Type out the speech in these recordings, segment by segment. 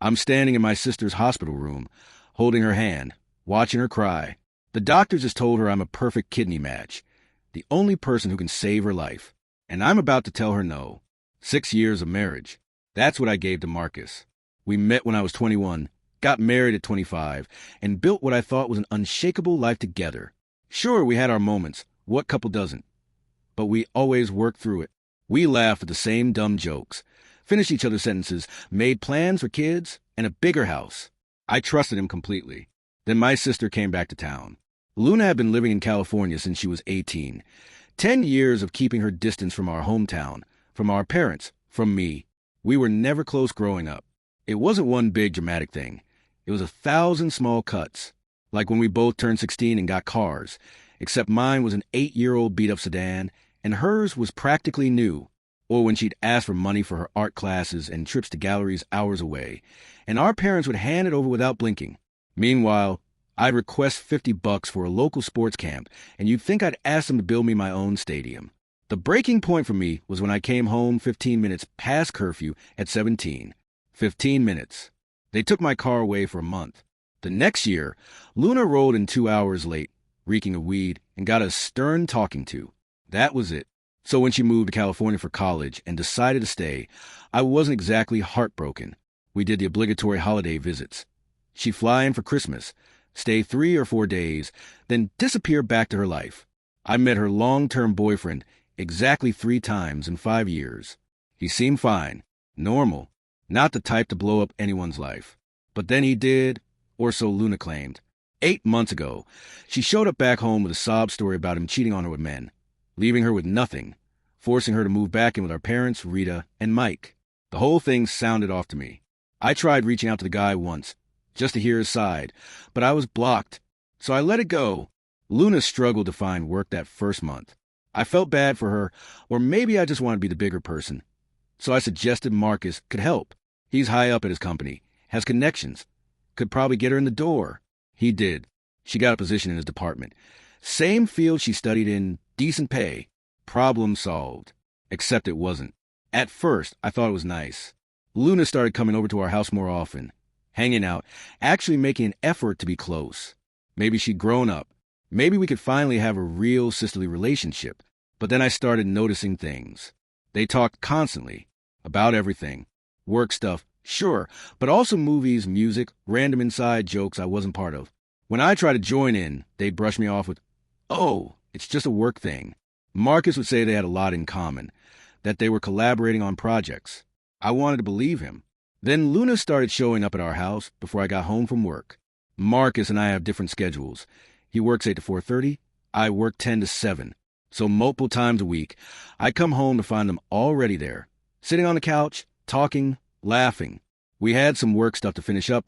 I'm standing in my sister's hospital room, holding her hand, watching her cry. The doctor just told her I'm a perfect kidney match, the only person who can save her life. And I'm about to tell her no. 6 years of marriage. That's what I gave to Marcus. We met when I was 21, got married at 25, and built what I thought was an unshakable life together. Sure, we had our moments. What couple doesn't? But we always worked through it. We laughed at the same dumb jokes, finished each other's sentences, made plans for kids, and a bigger house. I trusted him completely. Then my sister came back to town. Luna had been living in California since she was 18. 10 years of keeping her distance from our hometown, from our parents, from me. We were never close growing up. It wasn't one big dramatic thing. It was 1,000 small cuts. Like when we both turned 16 and got cars, except mine was an 8-year-old beat-up sedan, and hers was practically new. Or when she'd ask for money for her art classes and trips to galleries hours away, and our parents would hand it over without blinking. Meanwhile, I'd request $50 for a local sports camp, and you'd think I'd ask them to build me my own stadium. The breaking point for me was when I came home 15 minutes past curfew at 17. 15 minutes. They took my car away for a month. The next year, Luna rolled in 2 hours late, reeking of weed, and got a stern talking to. That was it. So when she moved to California for college and decided to stay, I wasn't exactly heartbroken. We did the obligatory holiday visits. She'd fly in for Christmas, stay 3 or 4 days, then disappear back to her life. I met her long-term boyfriend exactly 3 times in 5 years. He seemed fine, normal, not the type to blow up anyone's life. But then he did, or so Luna claimed. 8 months ago, she showed up back home with a sob story about him cheating on her with men, leaving her with nothing, forcing her to move back in with our parents, Rita, and Mike. The whole thing sounded off to me. I tried reaching out to the guy once, just to hear his side, but I was blocked, so I let it go. Luna struggled to find work that first month. I felt bad for her, or maybe I just wanted to be the bigger person. So I suggested Marcus could help. He's high up at his company, has connections, could probably get her in the door. He did. She got a position in his department. Same field she studied in, decent pay. Problem solved. Except it wasn't. At first, I thought it was nice. Luna started coming over to our house more often, hanging out, actually making an effort to be close. Maybe she'd grown up. Maybe we could finally have a real sisterly relationship. But then I started noticing things. They talked constantly, about everything. Work stuff, sure, but also movies, music, random inside jokes I wasn't part of. When I tried to join in, they'd brush me off with, "Oh, it's just a work thing." Marcus would say they had a lot in common, that they were collaborating on projects. I wanted to believe him. Then Luna started showing up at our house before I got home from work. Marcus and I have different schedules. He works 8 to 4:30, I work 10 to 7. So multiple times a week, I come home to find them already there, sitting on the couch, talking, laughing. We had some work stuff to finish up,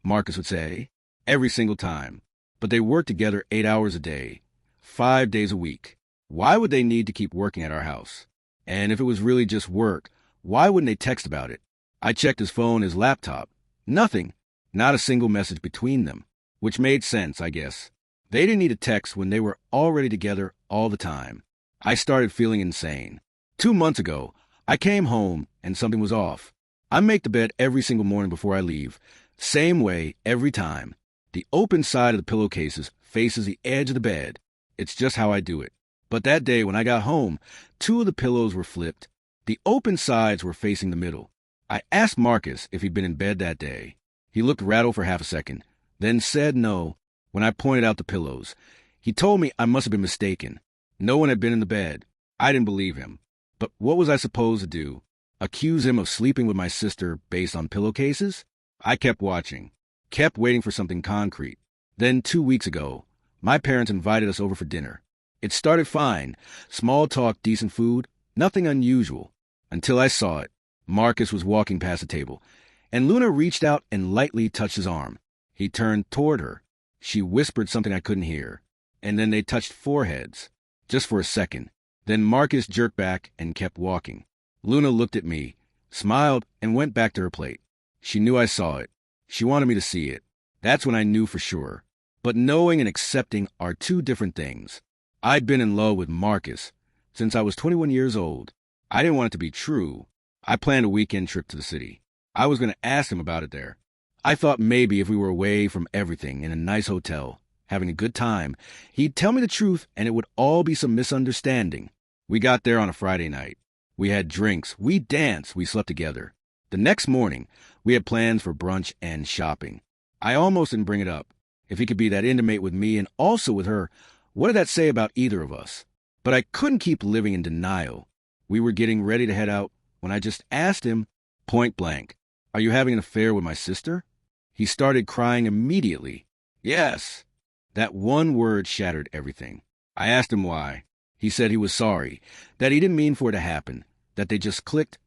Marcus would say, every single time. But they work together 8 hours a day, 5 days a week. Why would they need to keep working at our house? And if it was really just work, why wouldn't they text about it? I checked his phone, his laptop. Nothing. Not a single message between them. Which made sense, I guess. They didn't need a text when they were already together all the time. I started feeling insane. 2 months ago, I came home and something was off. I make the bed every single morning before I leave. Same way every time. The open side of the pillowcases faces the edge of the bed. It's just how I do it. But that day when I got home, 2 of the pillows were flipped. The open sides were facing the middle. I asked Marcus if he'd been in bed that day. He looked rattled for half a second, then said no. When I pointed out the pillows, he told me I must have been mistaken. No one had been in the bed. I didn't believe him. But what was I supposed to do? Accuse him of sleeping with my sister based on pillowcases? I kept watching, kept waiting for something concrete. Then 2 weeks ago, my parents invited us over for dinner. It started fine. Small talk, decent food, nothing unusual. Until I saw it. Marcus was walking past the table, and Luna reached out and lightly touched his arm. He turned toward her. She whispered something I couldn't hear, and then they touched foreheads, just for a second. Then Marcus jerked back and kept walking. Luna looked at me, smiled, and went back to her plate. She knew I saw it. She wanted me to see it. That's when I knew for sure. But knowing and accepting are 2 different things. I'd been in love with Marcus since I was 21 years old. I didn't want it to be true. I planned a weekend trip to the city. I was going to ask him about it there. I thought maybe if we were away from everything in a nice hotel, having a good time, he'd tell me the truth and it would all be some misunderstanding. We got there on a Friday night. We had drinks, we danced, we slept together. The next morning, we had plans for brunch and shopping. I almost didn't bring it up. If he could be that intimate with me and also with her, what did that say about either of us? But I couldn't keep living in denial. We were getting ready to head out when I just asked him, point blank, "Are you having an affair with my sister?" He started crying immediately. Yes. That one word shattered everything. I asked him why. He said he was sorry, that he didn't mean for it to happen, that they just clicked,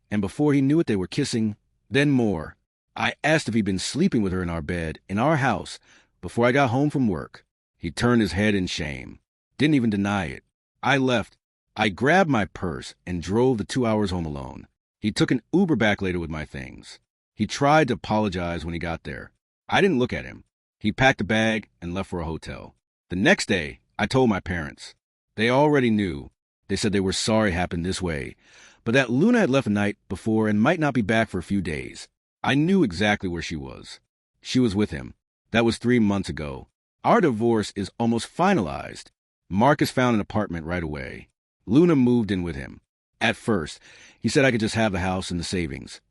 and before he knew it they were kissing, then more. I asked if he'd been sleeping with her in our bed, in our house, before I got home from work. He turned his head in shame. Didn't even deny it. I left. I grabbed my purse and drove the 2 hours home alone. He took an Uber back later with my things. He tried to apologize when he got there. I didn't look at him. He packed a bag and left for a hotel. The next day, I told my parents. They already knew. They said they were sorry it happened this way, but that Luna had left the night before and might not be back for a few days. I knew exactly where she was. She was with him. That was 3 months ago. Our divorce is almost finalized. Marcus found an apartment right away. Luna moved in with him. At first, he said I could just have the house and the savings.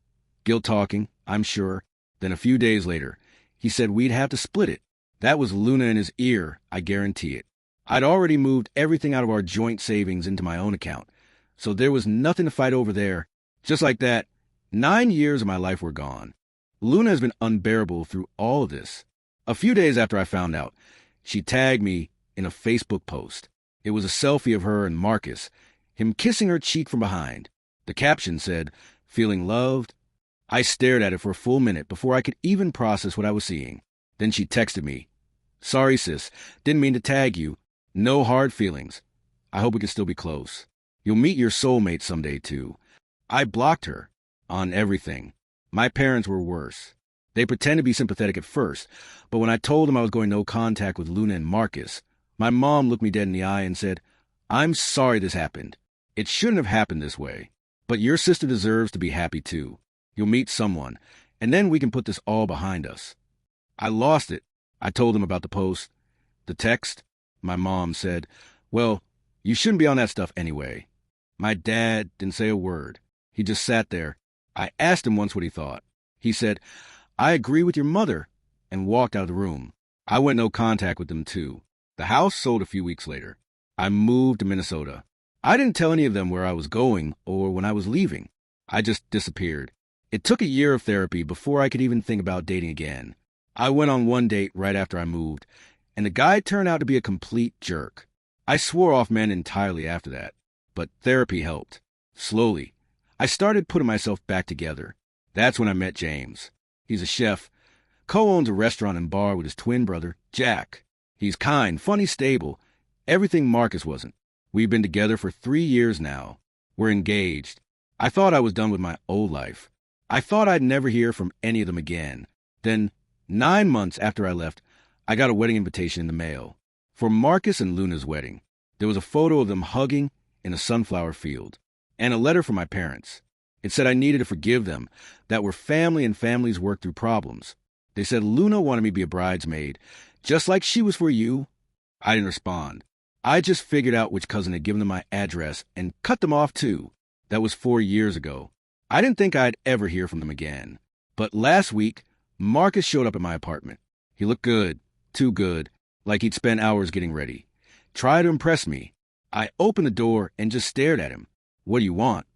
Guilt talking, I'm sure. Then a few days later, he said we'd have to split it. That was Luna in his ear, I guarantee it. I'd already moved everything out of our joint savings into my own account, so there was nothing to fight over there. Just like that, 9 years of my life were gone. Luna has been unbearable through all of this. A few days after I found out, she tagged me in a Facebook post. It was a selfie of her and Marcus, him kissing her cheek from behind. The caption said, "Feeling loved?" I stared at it for a full minute before I could even process what I was seeing. Then she texted me, "Sorry, sis, didn't mean to tag you. No hard feelings. I hope we can still be close. You'll meet your soulmate someday, too." I blocked her on everything. My parents were worse. They pretended to be sympathetic at first, but when I told them I was going no contact with Luna and Marcus, my mom looked me dead in the eye and said, "I'm sorry this happened. It shouldn't have happened this way. But your sister deserves to be happy, too. You'll meet someone, and then we can put this all behind us." I lost it. I told them about the post. The text, my mom said, "Well, you shouldn't be on that stuff anyway." My dad didn't say a word. He just sat there. I asked him once what he thought. He said, "I agree with your mother," and walked out of the room. I went no contact with them, too. The house sold a few weeks later. I moved to Minnesota. I didn't tell any of them where I was going or when I was leaving. I just disappeared. It took a year of therapy before I could even think about dating again. I went on one date right after I moved, and the guy turned out to be a complete jerk. I swore off men entirely after that, but therapy helped. Slowly, I started putting myself back together. That's when I met James. He's a chef, co-owns a restaurant and bar with his twin brother, Jack. He's kind, funny, stable. Everything Marcus wasn't. We've been together for 3 years now. We're engaged. I thought I was done with my old life. I thought I'd never hear from any of them again. Then, 9 months after I left, I got a wedding invitation in the mail. For Marcus and Luna's wedding. There was a photo of them hugging in a sunflower field. And a letter from my parents. It said I needed to forgive them, that we're family and families work through problems. They said Luna wanted me to be a bridesmaid, just like she was for you. I didn't respond. I just figured out which cousin had given them my address and cut them off too. That was 4 years ago. I didn't think I'd ever hear from them again. But last week, Marcus showed up at my apartment. He looked good, too good, like he'd spent hours getting ready. Tried to impress me. I opened the door and just stared at him. "What do you want?"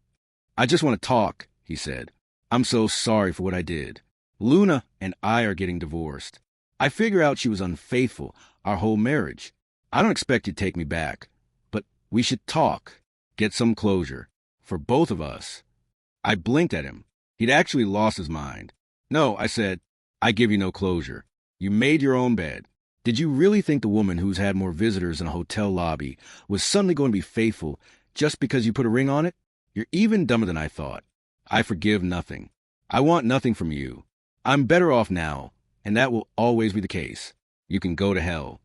"I just want to talk," he said. "I'm so sorry for what I did. Luna and I are getting divorced. I figure out she was unfaithful our whole marriage. I don't expect you to take me back, but we should talk, get some closure, for both of us." I blinked at him. He'd actually lost his mind. "No," I said, "I give you no closure. You made your own bed. Did you really think the woman who's had more visitors in a hotel lobby was suddenly going to be faithful just because you put a ring on it? You're even dumber than I thought. I forgive nothing. I want nothing from you. I'm better off now, and that will always be the case. You can go to hell."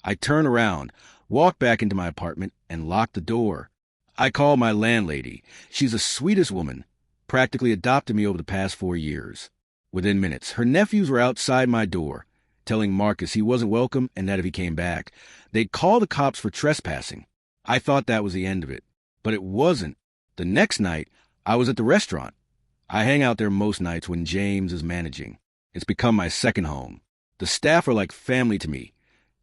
I turned around, walked back into my apartment, and locked the door. I called my landlady. She's the sweetest woman. practically adopted me over the past 4 years. Within minutes, her nephews were outside my door, telling Marcus he wasn't welcome and that if he came back, they'd call the cops for trespassing. I thought that was the end of it, but it wasn't. The next night, I was at the restaurant. I hang out there most nights when James is managing. It's become my second home. The staff are like family to me,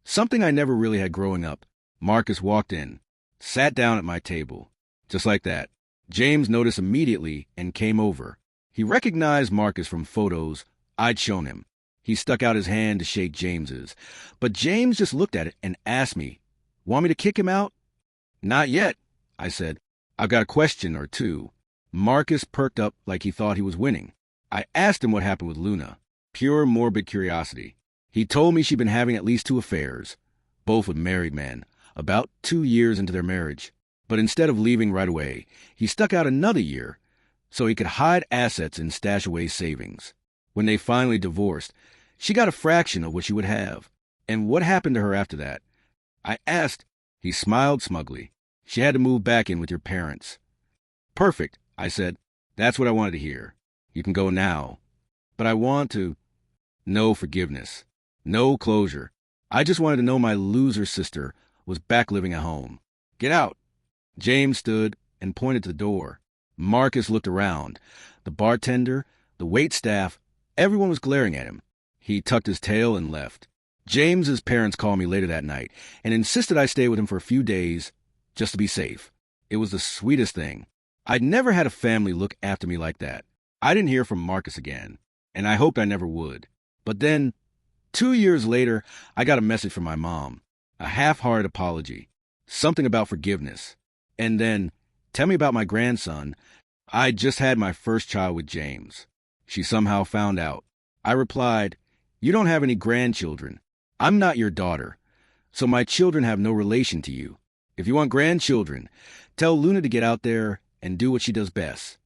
something I never really had growing up. Marcus walked in, sat down at my table. Just like that. James noticed immediately and came over. He recognized Marcus from photos I'd shown him. He stuck out his hand to shake James's, but James just looked at it and asked me, "Want me to kick him out?" "Not yet," I said. "I've got a question or two." Marcus perked up like he thought he was winning. I asked him what happened with Luna. Pure morbid curiosity. He told me she'd been having at least 2 affairs, both with married men, about 2 years into their marriage. But instead of leaving right away, he stuck out another year so he could hide assets and stash away savings. When they finally divorced, she got a fraction of what she would have. And what happened to her after that? I asked. He smiled smugly. "She had to move back in with your parents." "Perfect," I said. "That's what I wanted to hear. You can go now." "But I want to." No forgiveness. No closure. I just wanted to know my loser sister was back living at home. "Get out." James stood and pointed to the door. Marcus looked around. The bartender, the waitstaff, everyone was glaring at him. He tucked his tail and left. James's parents called me later that night and insisted I stay with him for a few days just to be safe. It was the sweetest thing. I'd never had a family look after me like that. I didn't hear from Marcus again, and I hoped I never would. But then, 2 years later, I got a message from my mom. A half-hearted apology. Something about forgiveness. And then, "Tell me about my grandson. I just had my first child with James." She somehow found out. I replied, "You don't have any grandchildren. I'm not your daughter, so my children have no relation to you. If you want grandchildren, tell Luna to get out there and do what she does best."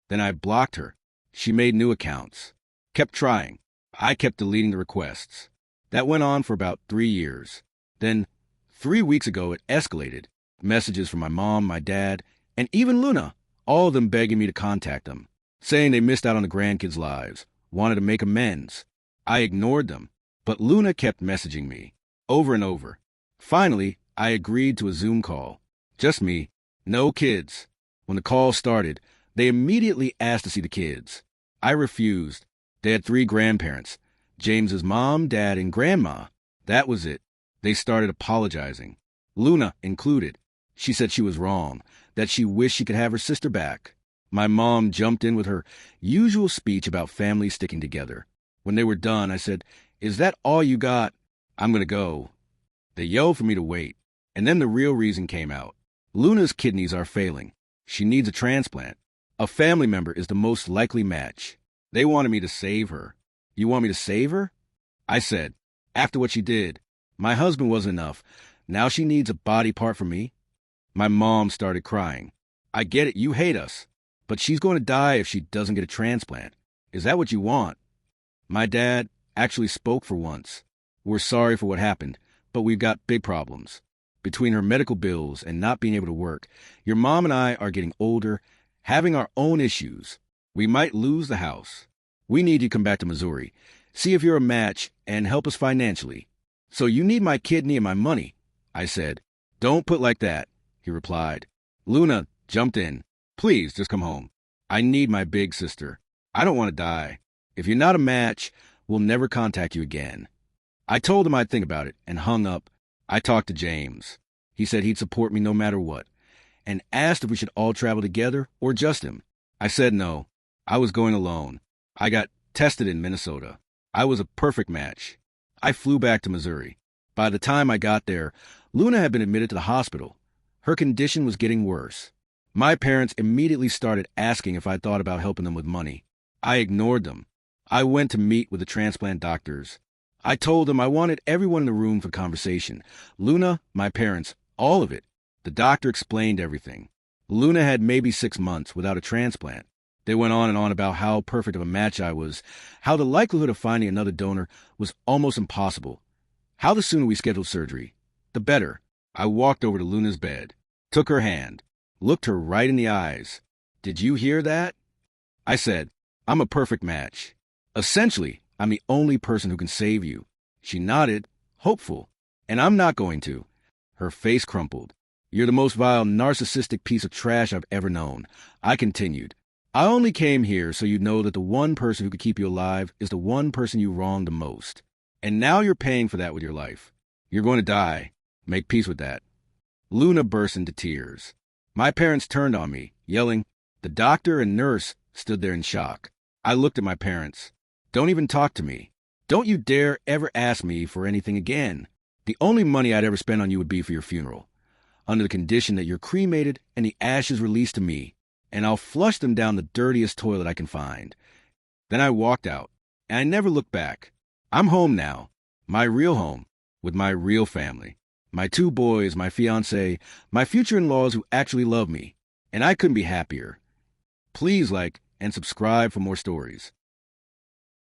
Then I blocked her. She made new accounts. Kept trying. I kept deleting the requests. That went on for about 3 years. Then, 3 weeks ago, it escalated. Messages from my mom, my dad, and even Luna, all of them begging me to contact them, saying they missed out on the grandkids' lives, wanted to make amends. I ignored them, but Luna kept messaging me, over and over. Finally, I agreed to a Zoom call. Just me, no kids. When the call started, they immediately asked to see the kids. I refused. They had 3 grandparents, James's mom, dad, and grandma. That was it. They started apologizing, Luna included. She said she was wrong, that she wished she could have her sister back. My mom jumped in with her usual speech about families sticking together. When they were done, I said, "Is that all you got? I'm going to go." They yelled for me to wait, and then the real reason came out. Luna's kidneys are failing. She needs a transplant. A family member is the most likely match. They wanted me to save her. "You want me to save her?" I said, "After what she did, my husband wasn't enough. Now she needs a body part from me." My mom started crying. "I get it, you hate us, but she's going to die if she doesn't get a transplant. Is that what you want?" My dad actually spoke for once. "We're sorry for what happened, but we've got big problems. Between her medical bills and not being able to work, your mom and I are getting older, having our own issues. We might lose the house. We need you to come back to Missouri, see if you're a match, and help us financially. So you need my kidney and my money." I said. "Don't put like that," he replied. Luna jumped in. "Please, just come home. I need my big sister. I don't want to die. If you're not a match, we'll never contact you again." I told him I'd think about it and hung up. I talked to James. He said he'd support me no matter what, and asked if we should all travel together or just him. I said no. I was going alone. I got tested in Minnesota. I was a perfect match. I flew back to Missouri. By the time I got there, Luna had been admitted to the hospital. Her condition was getting worse. My parents immediately started asking if I thought about helping them with money. I ignored them. I went to meet with the transplant doctors. I told them I wanted everyone in the room for conversation. Luna, my parents, all of it. The doctor explained everything. Luna had maybe 6 months without a transplant. They went on and on about how perfect of a match I was, how the likelihood of finding another donor was almost impossible, how the sooner we scheduled surgery, the better. I walked over to Luna's bed, took her hand, looked her right in the eyes. "Did you hear that?" I said, I'm a perfect match. Essentially, I'm the only person who can save you. She nodded, hopeful. And I'm not going to. Her face crumpled. You're the most vile, narcissistic piece of trash I've ever known. I continued. I only came here so you know that the one person who could keep you alive is the one person you wronged the most. And now you're paying for that with your life. You're going to die. Make peace with that. Luna burst into tears. My parents turned on me, yelling. The doctor and nurse stood there in shock. I looked at my parents. Don't even talk to me. Don't you dare ever ask me for anything again. The only money I'd ever spend on you would be for your funeral, under the condition that you're cremated and the ashes released to me, and I'll flush them down the dirtiest toilet I can find. Then I walked out, and I never looked back. I'm home now, my real home, with my real family. My 2 boys, my fiancé, my future in-laws who actually love me, and I couldn't be happier. Please like and subscribe for more stories.